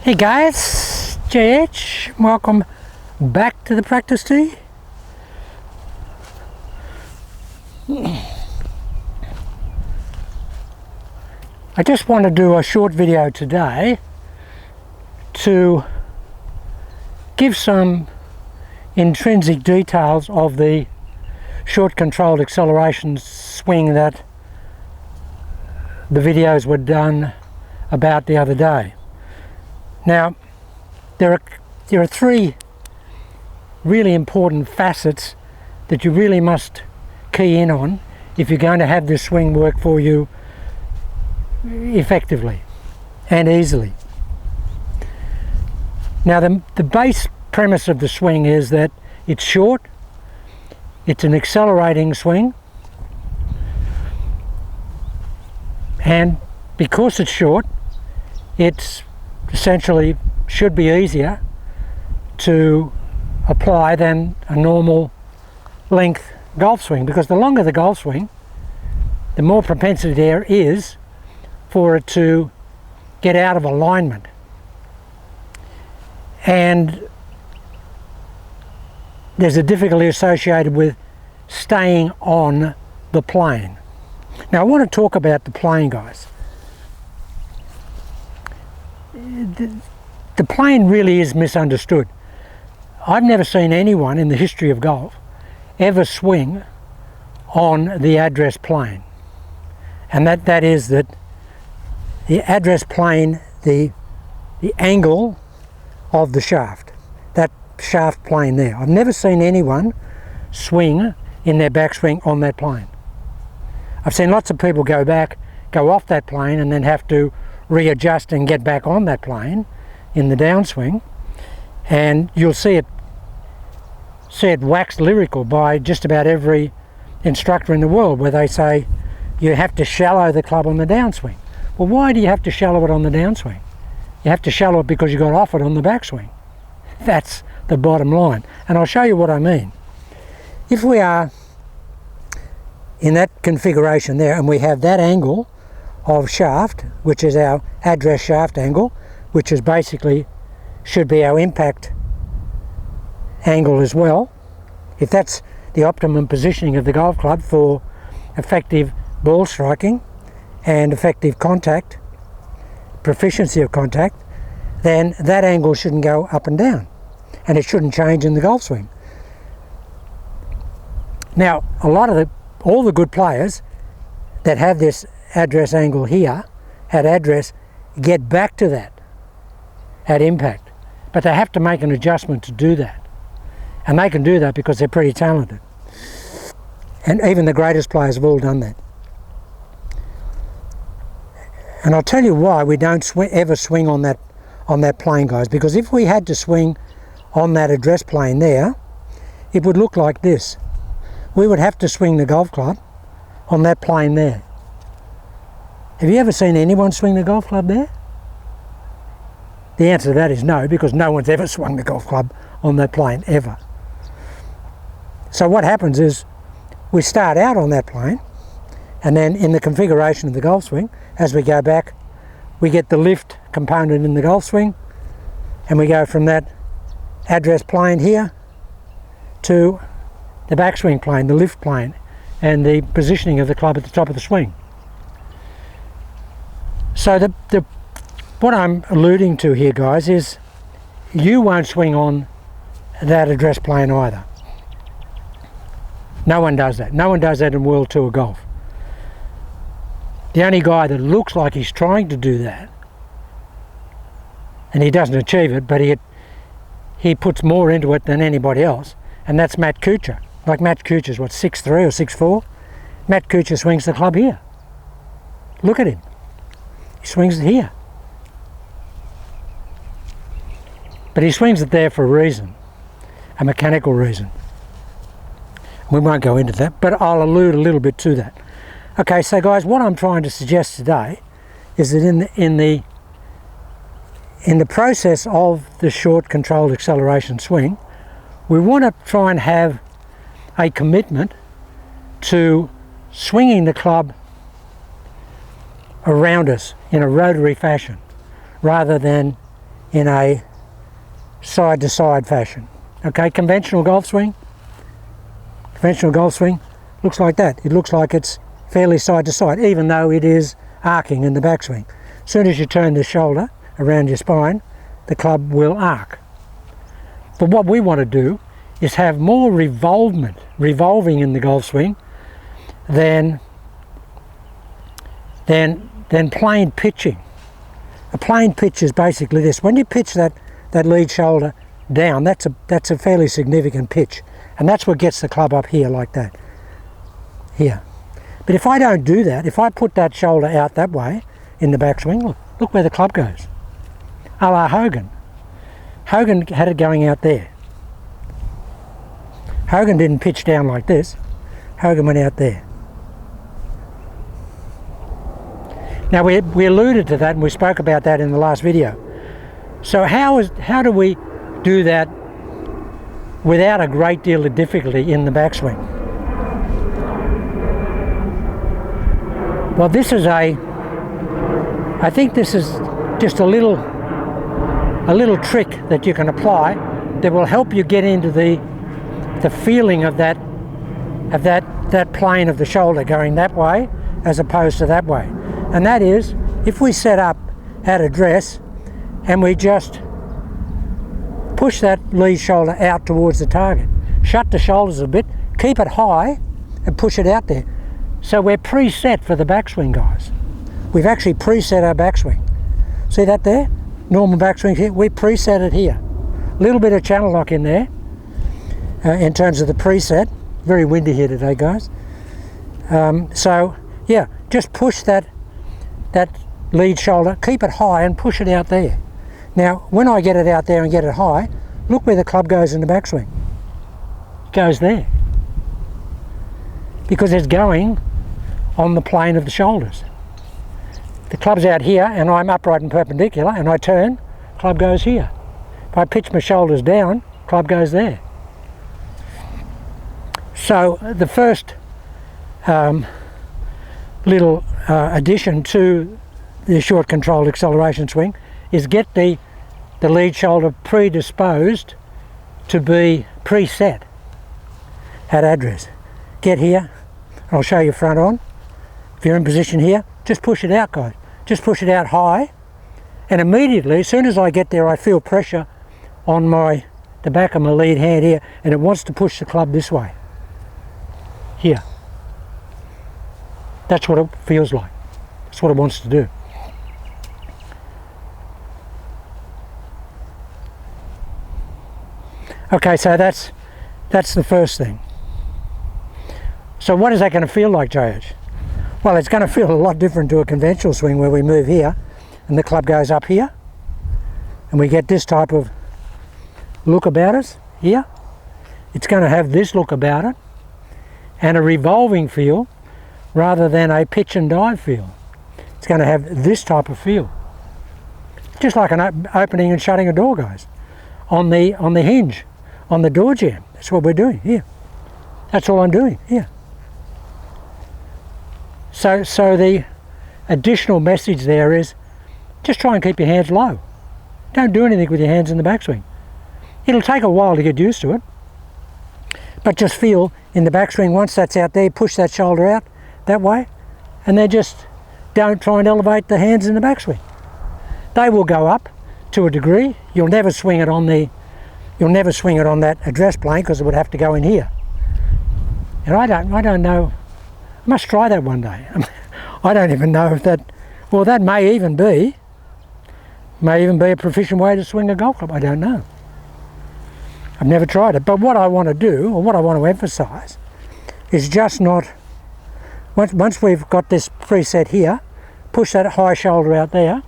Hey guys, JH, welcome back to the practice tee. I just want to do a short video today to give some intrinsic details of the short controlled acceleration swing that the videos were done about the other day. Now, there are three really important facets that you really must key in on if you're going to have this swing work for you effectively and easily. Now, the base premise of the swing is that it's short, it's an accelerating swing, and because it's short, it's essentially should be easier to apply than a normal length golf swing, because the longer the golf swing, the more propensity there is for it to get out of alignment, and there's a difficulty associated with staying on the plane. Now I want to talk about the plane, guys. The plane really is misunderstood. I've never seen anyone in the history of golf ever swing on the address plane, and that is that the address plane, the angle of the shaft, that shaft plane there. I've never seen anyone swing in their backswing on that plane. I've seen lots of people go off that plane and then have to readjust and get back on that plane in the downswing, and you'll see it waxed lyrical by just about every instructor in the world, where they say you have to shallow the club on the downswing. Well, why do you have to shallow it on the downswing? You have to shallow it because you got off it on the backswing. That's the bottom line, and I'll show you what I mean. If we are in that configuration there and we have that angle of shaft, which is our address shaft angle, which is basically should be our impact angle as well, if that's the optimum positioning of the golf club for effective ball striking and effective contact, proficiency of contact, then that angle shouldn't go up and down, and it shouldn't change in the golf swing. Now, all the good players that have this address angle here at address get back to that at impact, but they have to make an adjustment to do that, and they can do that because they're pretty talented, and even the greatest players have all done that. And I'll tell you why we don't ever swing on that plane, guys, because if we had to swing on that address plane there, it would look like this. We would have to swing the golf club on that plane there. Have you ever seen anyone swing the golf club there? The answer to that is no, because no one's ever swung the golf club on that plane, ever. So what happens is we start out on that plane, and then in the configuration of the golf swing, as we go back, we get the lift component in the golf swing, and we go from that address plane here to the backswing plane, the lift plane, and the positioning of the club at the top of the swing. So what I'm alluding to here, guys, is you won't swing on that address plane either. No one does that. No one does that in World Tour golf. The only guy that looks like he's trying to do that, and he doesn't achieve it, but he puts more into it than anybody else, and that's Matt Kuchar. Like Matt Kuchar's what, 6'3" or 6'4"? Matt Kuchar swings the club here. Look at him. He swings it here. But he swings it there for a reason, a mechanical reason. We won't go into that, but I'll allude a little bit to that. Okay, so guys, what I'm trying to suggest today is that in the process of the short controlled acceleration swing, we want to try and have a commitment to swinging the club around us in a rotary fashion rather than in a side to side fashion. Okay, conventional golf swing looks like that. It looks like it's fairly side to side, even though it is arcing in the backswing. As soon as you turn the shoulder around your spine, the club will arc. But what we want to do is have more revolving in the golf swing than plain pitching. A plain pitch is basically this. When you pitch that lead shoulder down, that's a fairly significant pitch, and that's what gets the club up here like that. Here. But if I don't do that, if I put that shoulder out that way in the backswing, look where the club goes. A la Hogan. Hogan had it going out there. Hogan didn't pitch down like this. Hogan went out there. Now we alluded to that and we spoke about that in the last video. So how do we do that without a great deal of difficulty in the backswing? Well, I think this is just a little trick that you can apply that will help you get into the feeling of that plane of the shoulder going that way as opposed to that way. And that is, if we set up at address and we just push that lead shoulder out towards the target, shut the shoulders a bit, keep it high and push it out there. So we're preset for the backswing, guys. We've actually preset our backswing. See that there? Normal backswing here. We preset it here. A little bit of channel lock in there in terms of the preset. Very windy here today, guys. So yeah, just push that lead shoulder, keep it high and push it out there. Now, when I get it out there and get it high, look where the club goes in the backswing. It goes there. Because it's going on the plane of the shoulders. The club's out here and I'm upright and perpendicular and I turn, club goes here. If I pitch my shoulders down, club goes there. So the first little addition to the short controlled acceleration swing is get the lead shoulder predisposed to be preset at address. Get here, I'll show you front on. If you're in position here, just push it out, guys. Just push it out high, and immediately, as soon as I get there, I feel pressure on the back of my lead hand here, and it wants to push the club this way. Here. That's what it feels like. That's what it wants to do. Okay, so that's the first thing. So what is that going to feel like, JH? Well, it's going to feel a lot different to a conventional swing where we move here and the club goes up here and we get this type of look about us here. It's going to have this look about it and a revolving feel rather than a pitch and dive feel. It's going to have this type of feel. Just like an opening and shutting a door, guys. On the hinge, on the door jamb. That's what we're doing here. That's all I'm doing here. So the additional message there is just try and keep your hands low. Don't do anything with your hands in the backswing. It'll take a while to get used to it, but just feel in the backswing once that's out there, push that shoulder out that way, and then just don't try and elevate the hands in the backswing. They will go up to a degree. You'll never swing it on that address plane because it would have to go in here. And I don't know. I must try that one day. I don't even know if that, well, that may even be a proficient way to swing a golf club. I don't know. I've never tried it. But what I want to do, or what I want to emphasize, is just not, once we've got this preset here, push that high shoulder out there,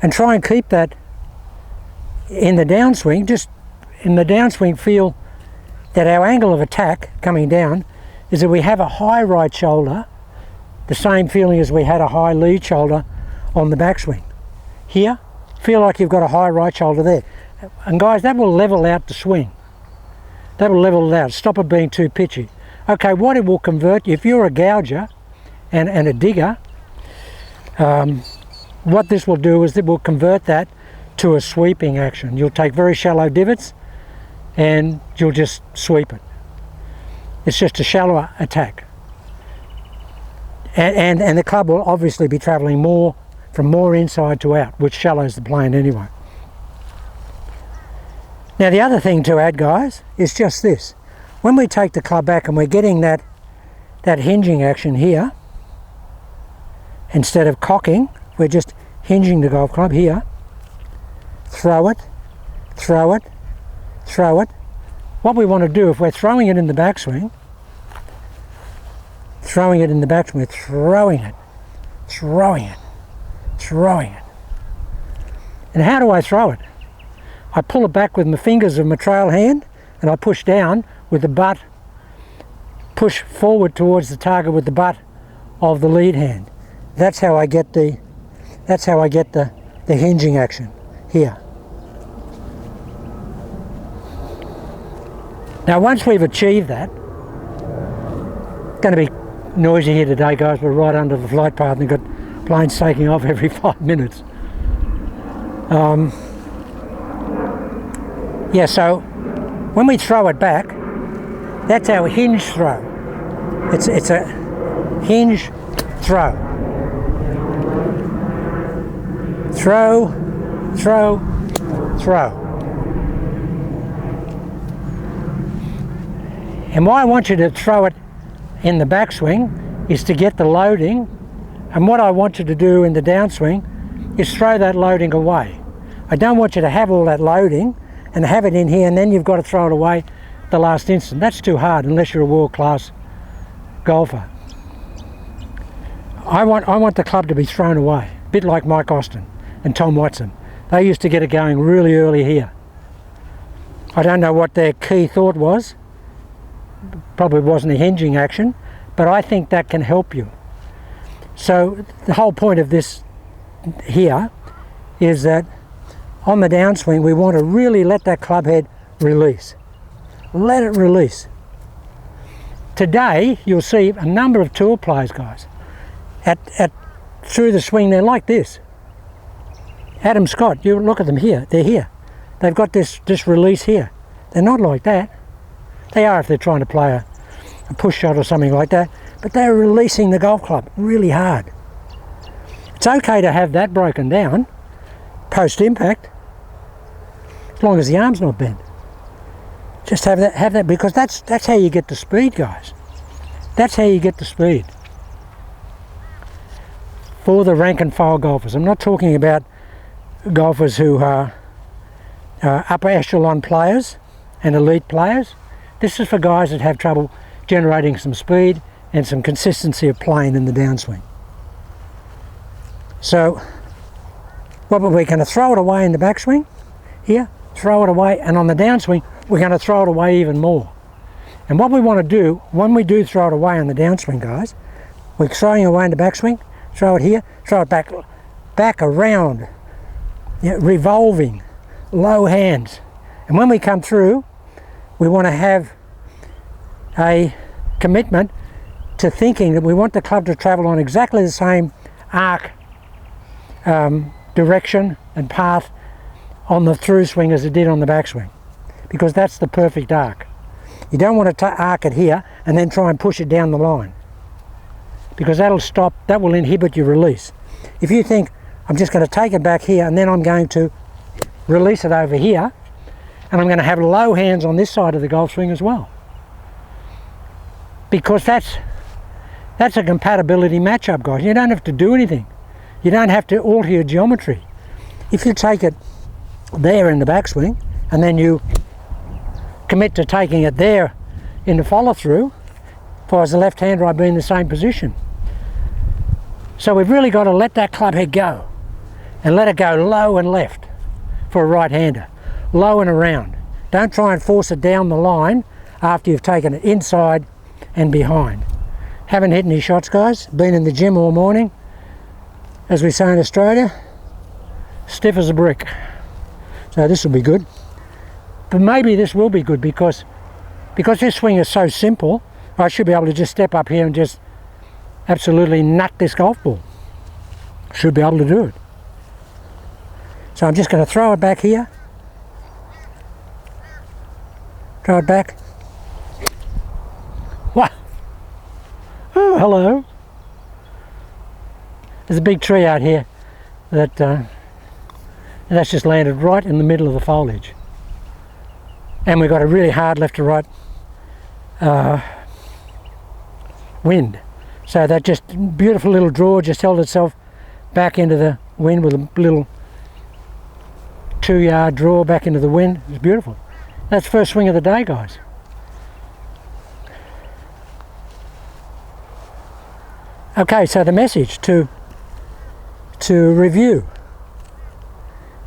and try and keep that in the downswing. Just in the downswing feel that our angle of attack coming down is that we have a high right shoulder, the same feeling as we had a high lead shoulder on the backswing. Here, feel like you've got a high right shoulder there. And guys, that will level out the swing. That will level it out, stop it being too pitchy. Okay, what it will convert you, if you're a gouger and a digger, what this will do is it will convert that to a sweeping action. You'll take very shallow divots and you'll just sweep it. It's just a shallower attack. And the club will obviously be travelling more from more inside to out, which shallows the plane anyway. Now the other thing to add, guys, is just this. When we take the club back and we're getting that hinging action here, instead of cocking, we're just hinging the golf club here. Throw it, throw it, throw it. What we want to do, if we're throwing it in the backswing, we're throwing it, throwing it, throwing it. And how do I throw it? I pull it back with my fingers of my trail hand and I push down with the butt, push forward towards the target with the butt of the lead hand. That's how I get the hinging action here. Now once we've achieved that, it's going to be noisy here today, guys. We're right under the flight path and we've got planes taking off every 5 minutes. Yeah, so when we throw it back, that's our hinge throw. It's a hinge throw. Throw, throw, throw. And why I want you to throw it in the backswing is to get the loading, and what I want you to do in the downswing is throw that loading away. I don't want you to have all that loading and have it in here and then you've got to throw it away the last instant. That's too hard unless you're a world-class golfer. I want the club to be thrown away, a bit like Mike Austin and Tom Watson. They used to get it going really early here. I don't know what their key thought was. Probably wasn't a hinging action, but I think that can help you. So the whole point of this here is that on the downswing we want to really let that club head release. Let it release. Today you'll see a number of tour players, guys, through the swing they're like this. Adam Scott, you look at them here, they're here. They've got this release here. They're not like that. They are if they're trying to play a push shot or something like that, but they're releasing the golf club really hard. It's okay to have that broken down post-impact, as long as the arm's not bent. Just have that because that's how you get the speed, guys. That's how you get the speed. For the rank and file golfers. I'm not talking about golfers who are upper echelon players and elite players. This is for guys that have trouble generating some speed and some consistency of playing in the downswing. So, what we're going to throw it away in the backswing, here, throw it away, and on the downswing, we're going to throw it away even more. And what we want to do, when we do throw it away on the downswing, guys, we're throwing it away in the backswing, throw it here, throw it back around, revolving, low hands. And when we come through, we want to have a commitment to thinking that we want the club to travel on exactly the same arc, direction and path on the through swing as it did on the backswing, because that's the perfect arc. You don't want to arc it here and then try and push it down the line, because that will inhibit your release. If you think, I'm just going to take it back here and then I'm going to release it over here, and I'm going to have low hands on this side of the golf swing as well, because that's a compatibility matchup, guys. You don't have to do anything. You don't have to alter your geometry. If you take it there in the backswing and then you commit to taking it there in the follow through, if I was a left-hander I'd be in the same position. So we've really got to let that club head go and let it go low and left for a right-hander. Low and around. Don't try and force it down the line after you've taken it inside and behind. Haven't hit any shots, guys. Been in the gym all morning. As we say in Australia, stiff as a brick. So this will be good. But maybe this will be good because this swing is so simple, I should be able to just step up here and just absolutely nut this golf ball. Should be able to do it. So I'm just going to throw it back here. Throw it back. What? Oh, hello. There's a big tree out here that's just landed right in the middle of the foliage. And we've got a really hard left to right wind. So that just beautiful little draw just held itself back into the wind with a little 2-yard draw back into the wind. It was beautiful. That's first swing of the day, guys. Okay, so the message to review.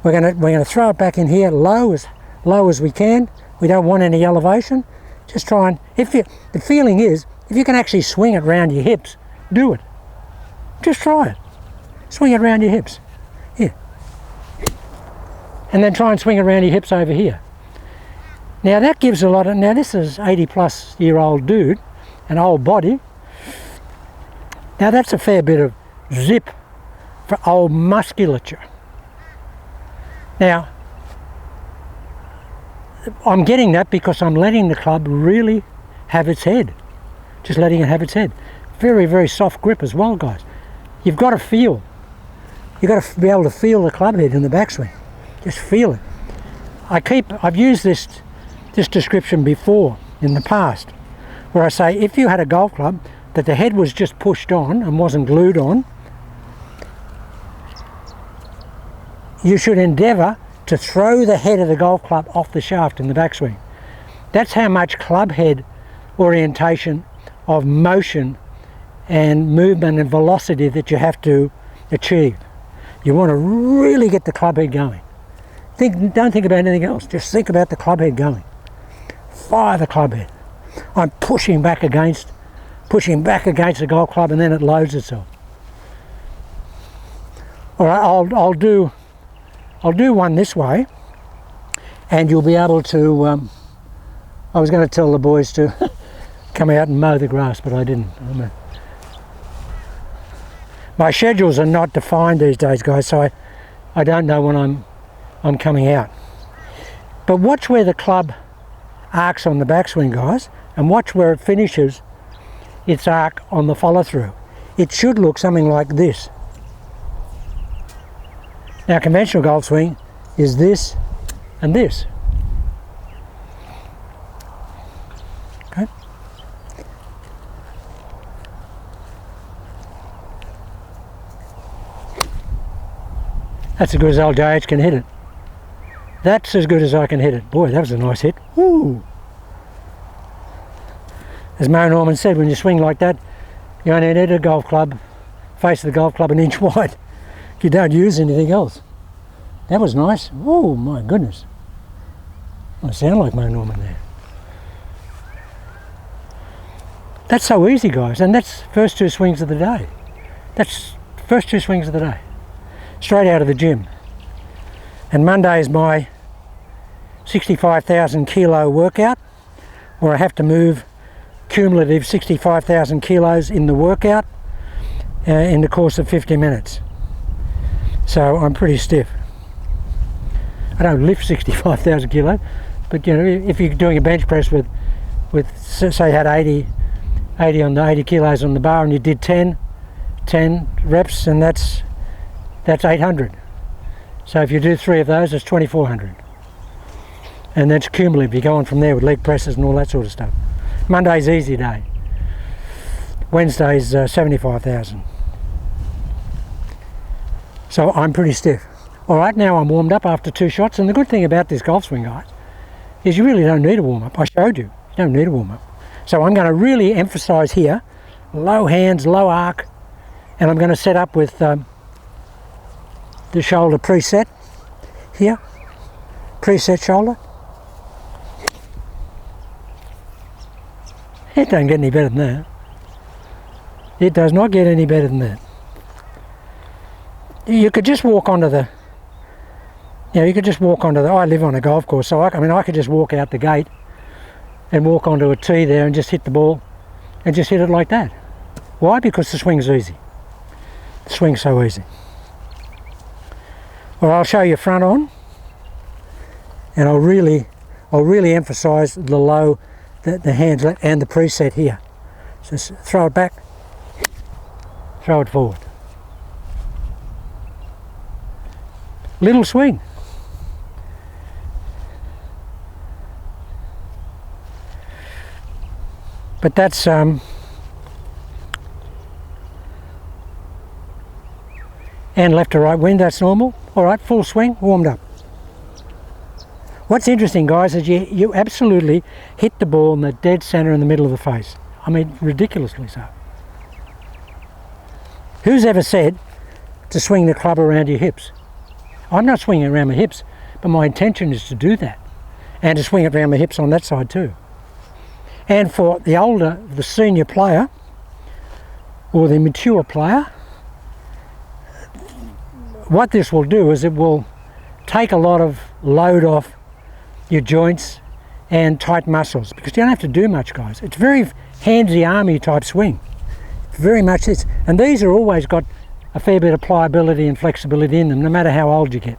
We're gonna throw it back in here low as we can. We don't want any elevation. Just try and, the feeling is, if you can actually swing it round your hips, do it. Just try it. Swing it round your hips. Here. And then try and swing it around your hips over here. Now that gives a lot of, now this is 80-plus-year-old dude, an old body. Now that's a fair bit of zip for old musculature. Now, I'm getting that because I'm letting the club really have its head. Just letting it have its head. Very, very soft grip as well, guys. You've got to feel. You've got to be able to feel the club head in the backswing. Just feel it. I've used this description before in the past, where I say if you had a golf club that the head was just pushed on and wasn't glued on, you should endeavour to throw the head of the golf club off the shaft in the backswing. That's how much club head orientation of motion and movement and velocity that you have to achieve. You want to really get the club head going. Don't think about anything else, just think about the club head going. Fire the club head. I'm pushing back against the golf club, and then it loads itself. All right, I'll do one this way, and you'll be able to, I was going to tell the boys to come out and mow the grass, but I didn't. My schedules are not defined these days, guys, so I don't know when I'm coming out. But watch where the club arcs on the backswing, guys, and watch where it finishes its arc on the follow-through. It should look something like this. Now, conventional golf swing is this and this. Okay. That's as good as old JH can hit it. That's as good as I can hit it. Boy, that was a nice hit. Woo! As Mo Norman said, when you swing like that, you only need a golf club, face of the golf club an inch wide. You don't use anything else. That was nice. Oh my goodness. I sound like Mo Norman there. That's so easy, guys, and that's first 2 swings of the day. That's first 2 swings of the day. Straight out of the gym. And Monday is my 65,000 kilo workout, where I have to move cumulative 65,000 kilos in the workout in the course of 50 minutes. So I'm pretty stiff. I don't lift 65,000 kilos, but you know, if you're doing a bench press with say you had 80 kilos on the bar and you did 10 reps, and that's 800. So if you do 3 of those, it's 2,400. And that's cumulative. You go on from there with leg presses and all that sort of stuff. Monday's easy day. Wednesday's 75,000. So I'm pretty stiff. All right, now I'm warmed up after 2 shots, and the good thing about this golf swing, guys, is you really don't need a warm-up. I showed you, you don't need a warm-up. So I'm going to really emphasise here, low hands, low arc, and I'm going to set up with the shoulder preset here, preset shoulder. It don't get any better than that. It does not get any better than that. You could just walk onto the, I live on a golf course, so I could just walk out the gate and walk onto a tee there and just hit the ball and just hit it like that. Why? Because the swing's easy. The swing's so easy. Well, I'll show you front on, and I'll really emphasise the low, the hands and the preset here. So throw it back, throw it forward. Little swing. But that's and left to right wind, that's normal. All right, full swing, warmed up. What's interesting, guys, is you absolutely hit the ball in the dead centre in the middle of the face. I mean, ridiculously so. Who's ever said to swing the club around your hips? I'm not swinging around my hips, but my intention is to do that, and to swing it around my hips on that side too. And for the older, the senior player, or the mature player, what this will do is it will take a lot of load off your joints and tight muscles, because you don't have to do much, guys. It's very handsy army type swing. Very much this. And these are always got a fair bit of pliability and flexibility in them, no matter how old you get.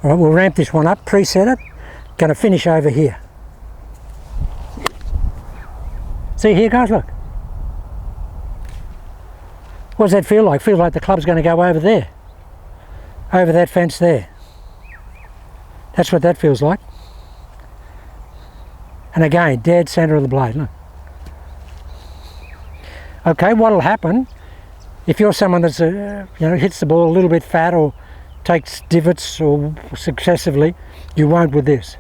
All right, we'll ramp this one up, preset it. Going to finish over here. See here, guys, look. What does that feel like? Feels like the club's going to go over there. Over that fence there. That's what that feels like. And again, dead centre of the blade, look. Okay, what'll happen if you're someone that's hits the ball a little bit fat or takes divots or successively, you won't with this.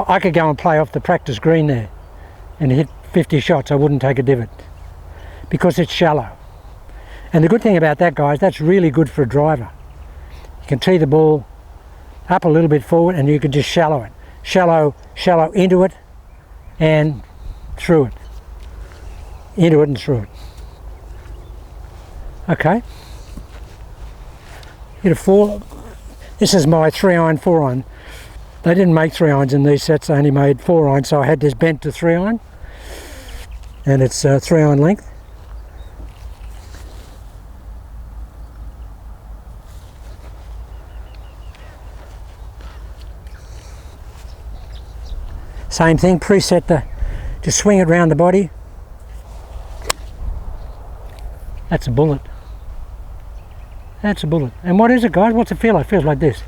I could go and play off the practice green there and hit 50 shots, I wouldn't take a divot because it's shallow. And the good thing about that, guys, that's really good for a driver. You can tee the ball up a little bit forward and you can just shallow it. Shallow into it and through it. Into it and through it. Okay. Hit a 4. This is my 3-iron, 4-iron. They didn't make 3-irons in these sets, they only made 4-iron, so I had this bent to 3-iron. And it's 3-iron length. Same thing, preset just swing it around the body. That's a bullet. That's a bullet. And what is it, guys? What's it feel like? It feels like this.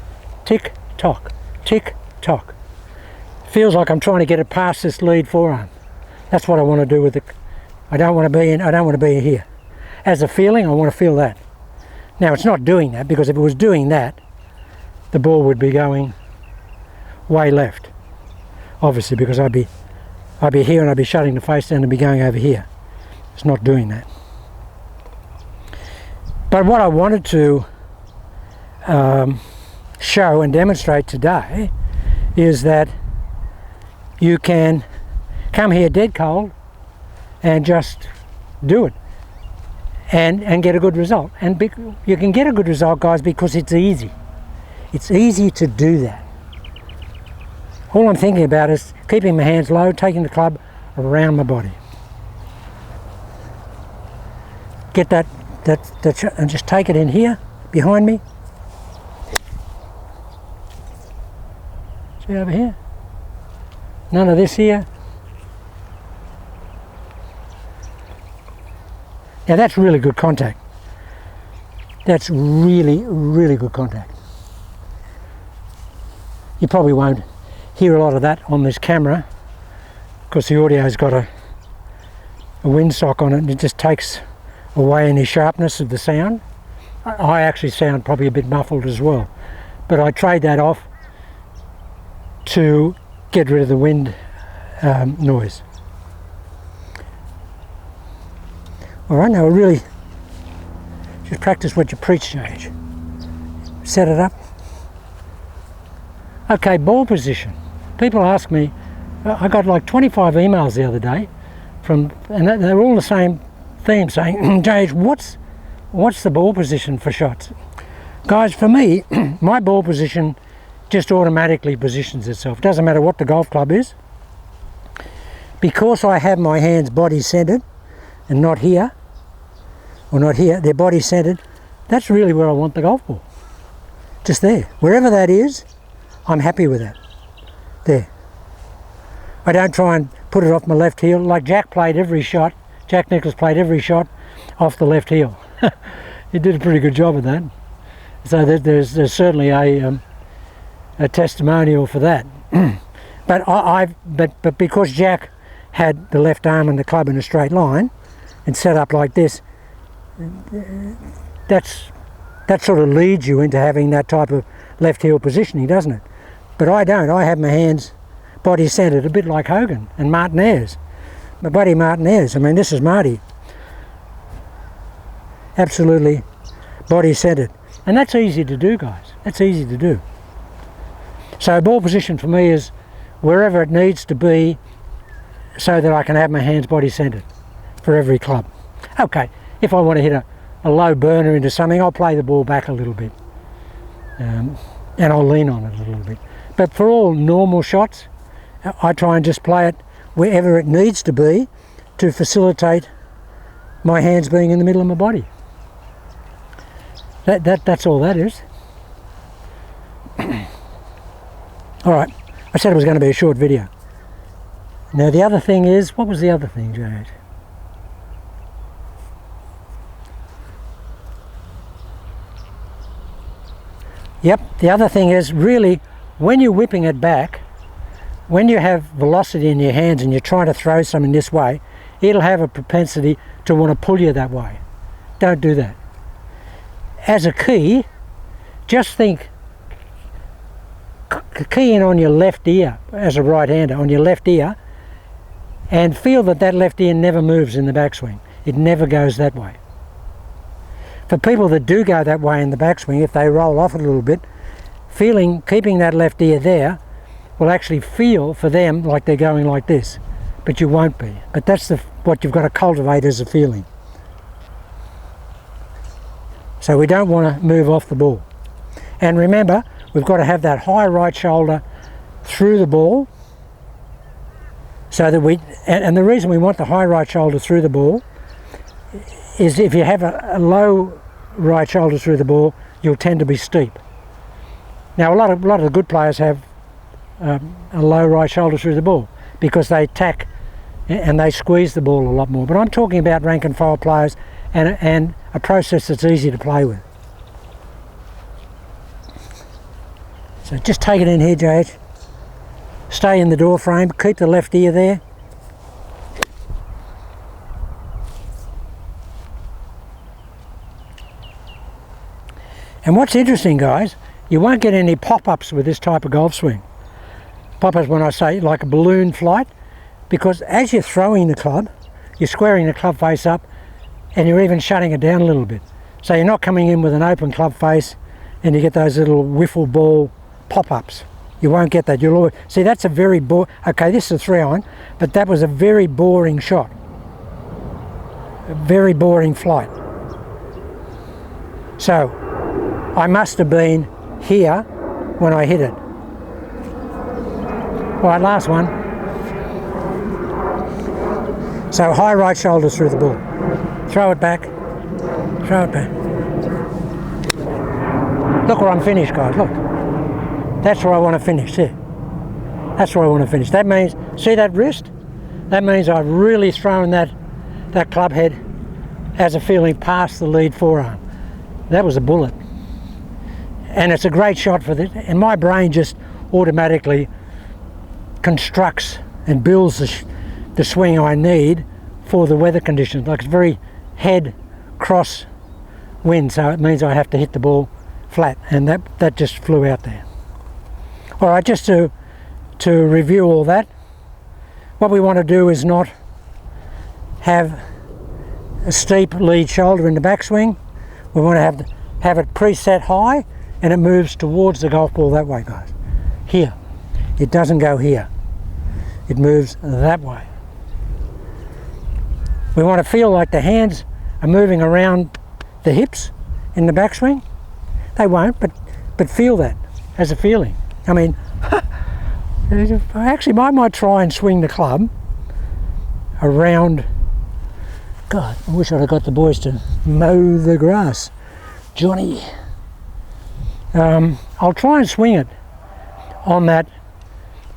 Tick, tock, tick, tock. Feels like I'm trying to get it past this lead forearm. That's what I want to do with it. I don't want to be here. As a feeling, I want to feel that. Now it's not doing that, because if it was doing that, the ball would be going way left. Obviously, because I'd be here and I'd be shutting the face down and be going over here. It's not doing that. But what I wanted to show and demonstrate today is that you can come here dead cold and just do it and get a good result. And you can get a good result, guys, because it's easy. It's easy to do that. All I'm thinking about is keeping my hands low, taking the club around my body. Get that and just take it in here, behind me. See over here? None of this here. Now that's really good contact. That's really, really good contact. You probably won't hear a lot of that on this camera because the audio's got a windsock on it and it just takes away any sharpness of the sound. I actually sound probably a bit muffled as well, but I trade that off to get rid of the wind noise. Alright, now we really just practice what you preach, Sage. Set it up. Okay, ball position. People ask me, I got like 25 emails the other day and they're all the same theme, saying, Jage, what's the ball position for shots? Guys, for me, my ball position just automatically positions itself. It doesn't matter what the golf club is. Because I have my hands body centered and not here, or not here, they're body centered, that's really where I want the golf ball. Just there. Wherever that is, I'm happy with that. There. I don't try and put it off my left heel like Jack Nicklaus played every shot off the left heel. He did a pretty good job of that. So there's certainly a testimonial for that. But because Jack had the left arm and the club in a straight line and set up like this, that sort of leads you into having that type of left heel positioning, doesn't it? But I don't. I have my hands body centered, a bit like Hogan and Martinez. My buddy Martinez, I mean, this is Marty. Absolutely body centered. And that's easy to do, guys. That's easy to do. So ball position for me is wherever it needs to be so that I can have my hands body centered for every club. Okay, if I want to hit a low burner into something, I'll play the ball back a little bit. And I'll lean on it a little bit. But for all normal shots, I try and just play it wherever it needs to be to facilitate my hands being in the middle of my body. That's all that is. Alright, I said it was going to be a short video. Now the other thing is, what was the other thing, Jade? Yep, the other thing is really when you're whipping it back, when you have velocity in your hands and you're trying to throw something this way, it'll have a propensity to want to pull you that way. Don't do that. As a key, just think, key in on your left ear as a right-hander, on your left ear, and feel that left ear never moves in the backswing. It never goes that way. For people that do go that way in the backswing, if they roll off a little bit, keeping that left ear there will actually feel for them like they're going like this, but you won't be. But that's what you've got to cultivate as a feeling. So we don't want to move off the ball. And remember, we've got to have that high right shoulder through the ball, so that and the reason we want the high right shoulder through the ball is if you have a low right shoulder through the ball, you'll tend to be steep. Now a lot of the good players have a low right shoulder through the ball because they tack and they squeeze the ball a lot more. But I'm talking about rank and file players and a process that's easy to play with. So just take it in here, JH. Stay in the door frame, keep the left ear there. And what's interesting, guys, you won't get any pop-ups with this type of golf swing. Pop-ups, when I say like a balloon flight, because as you're throwing the club, you're squaring the club face up and you're even shutting it down a little bit. So you're not coming in with an open club face and you get those little wiffle ball pop-ups. You won't get that. You'll always see that's a very okay, this is a 3-iron, but that was a very boring shot. A very boring flight. So I must have been here when I hit it. All right, last one. So high right shoulder through the ball. Throw it back. Throw it back. Look where I'm finished, guys. Look. That's where I want to finish, here. That's where I want to finish. That means, see that wrist? That means I've really thrown that club head as a feeling past the lead forearm. That was a bullet. And it's a great shot for this. And my brain just automatically constructs and builds the swing I need for the weather conditions. Like it's very head cross wind, so it means I have to hit the ball flat, and that just flew out there. All right, just to review all that, what we want to do is not have a steep lead shoulder in the backswing. We want to have it preset high, and it moves towards the golf ball that way, guys. Here. It doesn't go here. It moves that way. We want to feel like the hands are moving around the hips in the backswing. They won't, but feel that as a feeling. I mean, actually I might try and swing the club around God, I wish I'd have got the boys to mow the grass. Johnny. I'll try and swing it on that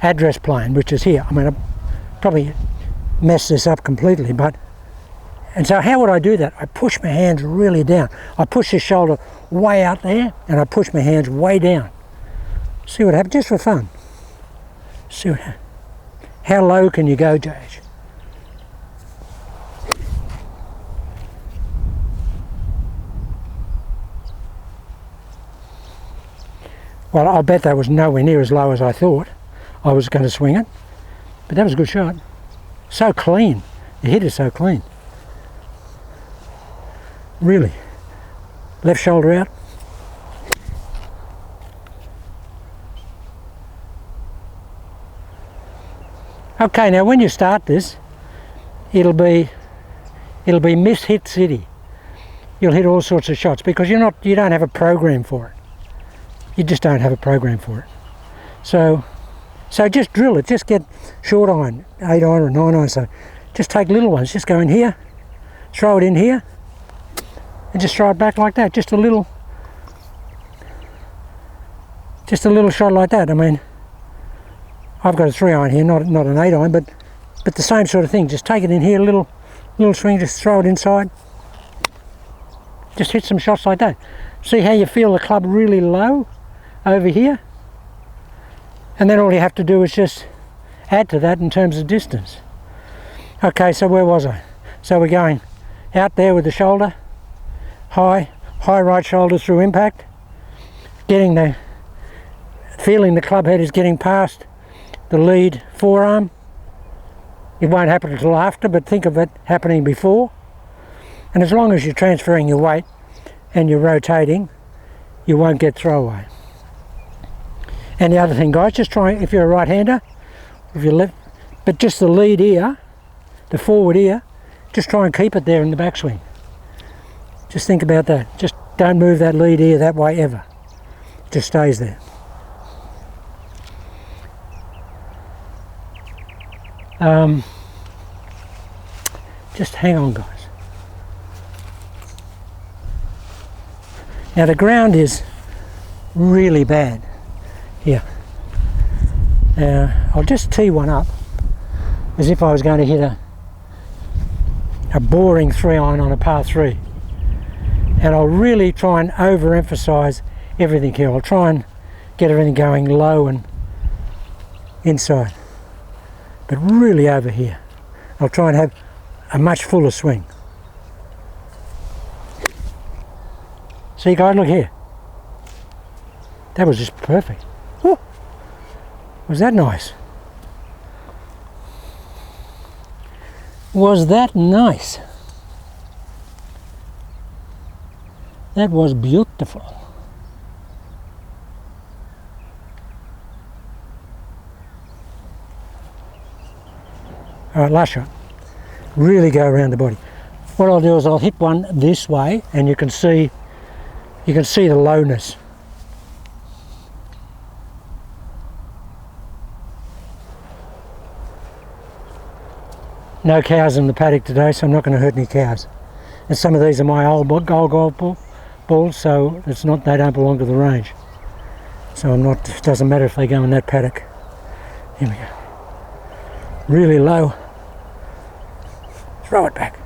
address plane, which is here. I mean, I probably mess this up completely, but... And so how would I do that? I push my hands really down. I push this shoulder way out there, and I push my hands way down. See what happens, just for fun. See what happens. How low can you go, Jage? Well, I'll bet that was nowhere near as low as I thought I was going to swing it. But that was a good shot. So clean. The hit is so clean. Really. Left shoulder out. Okay, now when you start this, it'll be miss hit city. You'll hit all sorts of shots because you don't have a program for it. You just don't have a program for it. So just drill it. Just get short iron, 8 iron or 9 iron. So just take little ones. Just go in here, throw it in here, and just throw it back like that. Just a little shot like that. I mean, I've got a 3 iron here, not an 8 iron, but the same sort of thing. Just take it in here, a little swing, just throw it inside. Just hit some shots like that. See how you feel the club really low over here? And then all you have to do is just add to that in terms of distance. Okay, so where was I? So we're going out there with the shoulder, high right shoulder through impact, feeling the club head is getting past the lead forearm. It won't happen until after, but think of it happening before. And as long as you're transferring your weight and you're rotating, you won't get throwaway. And the other thing, guys, just try, if you're a right-hander, if you're left, but just the lead ear, the forward ear, just try and keep it there in the backswing. Just think about that. Just don't move that lead ear that way ever. It just stays there. Just hang on, guys. Now the ground is really bad here. I'll just tee one up as if I was going to hit a boring 3 iron on a par 3. And I'll really try and overemphasize everything here. I'll try and get everything going low and inside, but really over here. I'll try and have a much fuller swing. See guys, look here. That was just perfect. Woo. Was that nice? Was that nice? That was beautiful. All right, last shot. Really go around the body. What I'll do is I'll hit one this way, and you can see the lowness. No cows in the paddock today, so I'm not going to hurt any cows. And some of these are my old golf balls, so they don't belong to the range. So it doesn't matter if they go in that paddock. Here we go. Really low. Throw it back.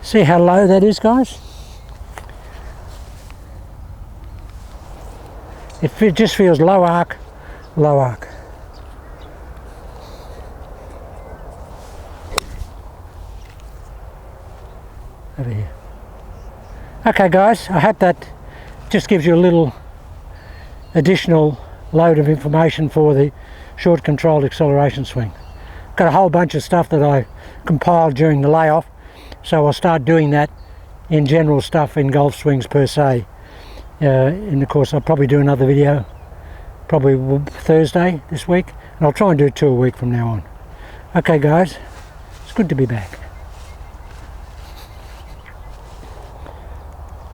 See how low that is, guys? It just feels low arc, low arc. Over here. Okay guys, I hope that just gives you a little additional load of information for the short controlled acceleration swing. Got a whole bunch of stuff that I compiled during the layoff, so I'll start doing that in general stuff in golf swings per se. And of course I'll probably do another video probably Thursday this week, and I'll try and do 2 a week from now on. Okay guys, it's good to be back.